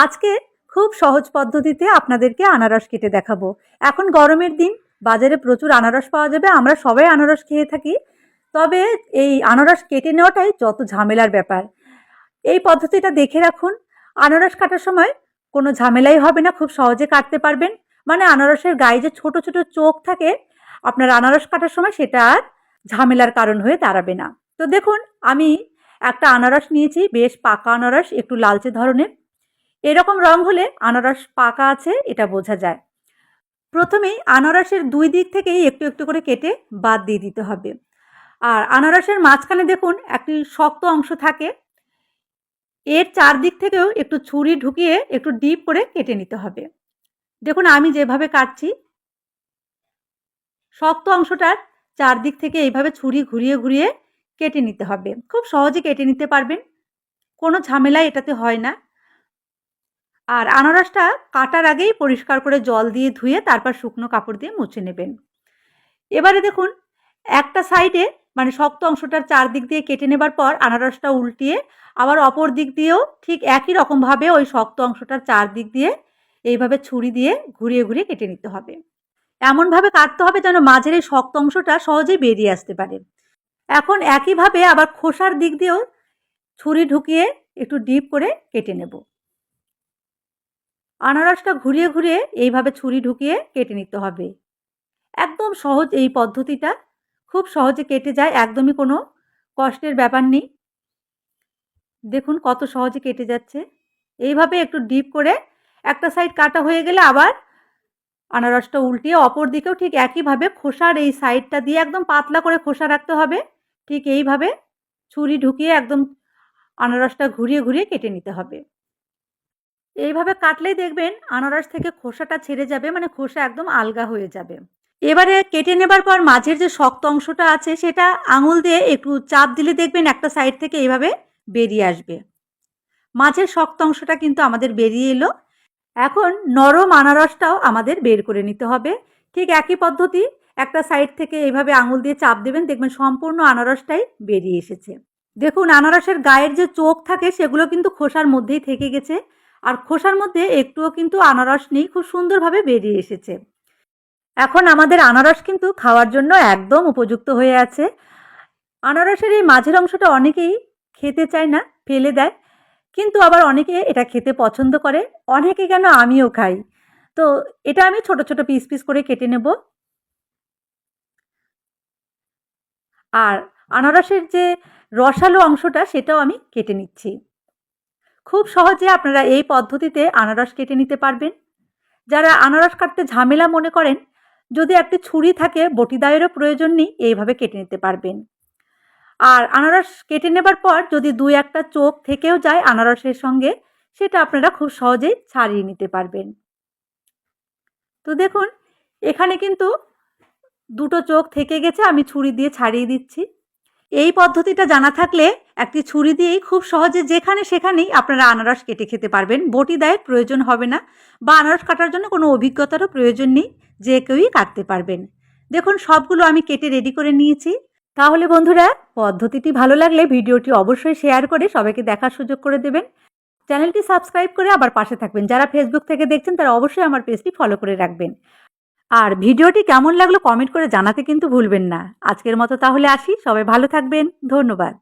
আজকে খুব সহজ পদ্ধতিতে আপনাদেরকে আনারস কেটে দেখাবো। এখন গরমের দিন, বাজারে প্রচুর আনারস পাওয়া যাবে। আমরা সবাই আনারস খেয়ে থাকি। তবে এই আনারস কেটে নেওয়াটাই যত ঝামেলার ব্যাপার। এই পদ্ধতিটা দেখে রাখুন। আনারস কাটার সময় কোনো ঝামেলাই হবে না, খুব সহজে কাটতে পারবেন। মানে আনারসের গায়ে যে ছোট ছোট চোখ থাকে, আপনার আনারস কাটার সময় সেটা আর ঝামেলার কারণ হয়ে দাঁড়াবে না। তো দেখুন, আমি একটা আনারস নিয়েছি, বেশ পাকা আনারস, একটু লালচে ধরনের। এরকম রং হলে আনারস পাকা আছে এটা বোঝা যায়। প্রথমেই আনারসের দুই দিক থেকেই একটু একটু করে কেটে বাদ দিয়ে দিতে হবে। আর আনারসের মাঝখানে দেখুন একটি শক্ত অংশ থাকে, এর চারদিক থেকেও একটু ছুরি ঢুকিয়ে একটু ডিপ করে কেটে নিতে হবে। দেখুন আমি যেভাবে কাটছি, শক্ত অংশটার চারদিক থেকে এইভাবে ছুরি ঘুরিয়ে ঘুরিয়ে কেটে নিতে হবে। খুব সহজে কেটে নিতে পারবেন, কোনো ঝামেলা এটাতে হয় না। আর আনারসটা কাটার আগেই পরিষ্কার করে জল দিয়ে ধুয়ে তারপর শুকনো কাপড় দিয়ে মুছে নেবেন। এবারে দেখুন, একটা সাইডে মানে শক্ত অংশটার চারদিক দিয়ে কেটে নেবার পর আনারসটা উল্টিয়ে আবার অপর দিক দিয়েও ঠিক একই রকমভাবে ওই শক্ত অংশটার চারদিক দিয়ে এইভাবে ছুরি দিয়ে ঘুরিয়ে ঘুরিয়ে কেটে নিতে হবে। এমনভাবে কাটতে হবে যেন মাঝের এই শক্ত অংশটা সহজেই বেরিয়ে আসতে পারে। এখন একইভাবে আবার খোসার দিক দিয়েও ছুরি ঢুকিয়ে একটু ডিপ করে কেটে নেব। আনারসটা ঘুরিয়ে ঘুরিয়ে এইভাবে ছুরি ঢুকিয়ে কেটে নিতে হবে। একদম সহজ এই পদ্ধতিটা, খুব সহজে কেটে যায়, একদমই কোনো কষ্টের ব্যাপার নেই। দেখুন কত সহজে কেটে যাচ্ছে। এইভাবে একটু ডিপ করে একটা সাইড কাটা হয়ে গেলে আবার আনারসটা উল্টিয়ে অপর দিকেও ঠিক একইভাবে খোসার এই সাইডটা দিয়ে একদম পাতলা করে খোসা রাখতে হবে। ঠিক এইভাবে ছুরি ঢুকিয়ে একদম আনারসটা ঘুরিয়ে ঘুরিয়ে কেটে নিতে হবে। এইভাবে কাটলেই দেখবেন আনারস থেকে খোসাটা ছেড়ে যাবে, মানে খোসা একদম আলগা হয়ে যাবে। এবারে কেটে নেবার পর মাঝের যে শক্ত অংশটা আছে সেটা আঙুল দিয়ে একটু চাপ দিলে দেখবেন একটা সাইড থেকে এইভাবে বেরিয়ে আসবে। মাঝের শক্ত অংশটা কিন্তু আমাদের বেরিয়ে এলো। এখন নরম আনারসটাও আমাদের বের করে নিতে হবে। ঠিক একই পদ্ধতি, একটা সাইড থেকে এইভাবে আঙুল দিয়ে চাপ দেবেন, দেখবেন সম্পূর্ণ আনারসটাই বেরিয়ে এসেছে। দেখুন আনারসের গায়ের যে চোখ থাকে সেগুলো কিন্তু খোসার মধ্যেই থেকে গেছে, আর খোসার মধ্যে একটুও কিন্তু আনারস নেই, খুব সুন্দরভাবে বেরিয়ে এসেছে। এখন আমাদের আনারস কিন্তু খাওয়ার জন্য একদম উপযুক্ত হয়ে আছে। আনারসের এই মাঝের অংশটা অনেকেই খেতে চায় না, ফেলে দেয়, কিন্তু আবার অনেকে এটা খেতে পছন্দ করে, অনেকে কেন আমিও খাই। তো এটা আমি ছোট ছোট পিস পিস করে কেটে নেব। আর আনারসের যে রসালো অংশটা সেটাও আমি কেটে নিচ্ছি। খুব সহজে আপনারা এই পদ্ধতিতে আনারস কেটে নিতে পারবেন। যারা আনারস কাটতে ঝামেলা মনে করেন, যদি একটি ছুরি থাকে বটিদায়েরও প্রয়োজন নেই, এইভাবে কেটে নিতে পারবেন। আর আনারস কেটে নেবার পর যদি দুই একটা চোখ থেকেও যায় আনারসের সঙ্গে, সেটা আপনারা খুব সহজেই ছাড়িয়ে নিতে পারবেন। তো দেখুন এখানে কিন্তু দুটো চোখ থেকে গেছে, আমি ছুরি দিয়ে ছাড়িয়ে দিচ্ছি। এই পদ্ধতিটা জানা থাকলে একটি ছুরি দিয়েই খুব সহজে যেখানে সেখানেই আপনারা আনারস কেটে খেতে পারবেন। বটি দায়ের প্রয়োজন হবে না, বা আনারস কাটার জন্য কোনো অভিজ্ঞতারও প্রয়োজন নেই, যে কেউই কাটতে পারবেন। দেখুন সবগুলো আমি কেটে রেডি করে নিয়েছি। তাহলে বন্ধুরা, পদ্ধতিটি ভালো লাগলে ভিডিওটি অবশ্যই শেয়ার করে সবাইকে দেখার সুযোগ করে দেবেন। চ্যানেলটি সাবস্ক্রাইব করে আবার পাশে থাকবেন। যারা ফেসবুক থেকে দেখছেন তারা অবশ্যই আমার পেজটি ফলো করে রাখবেন। আর ভিডিওটি কেমন লাগলো কমেন্ট করে জানাতে কিন্তু ভুলবেন না। আজকের মতো তাহলে আসি, সবাই ভালো থাকবেন, ধন্যবাদ।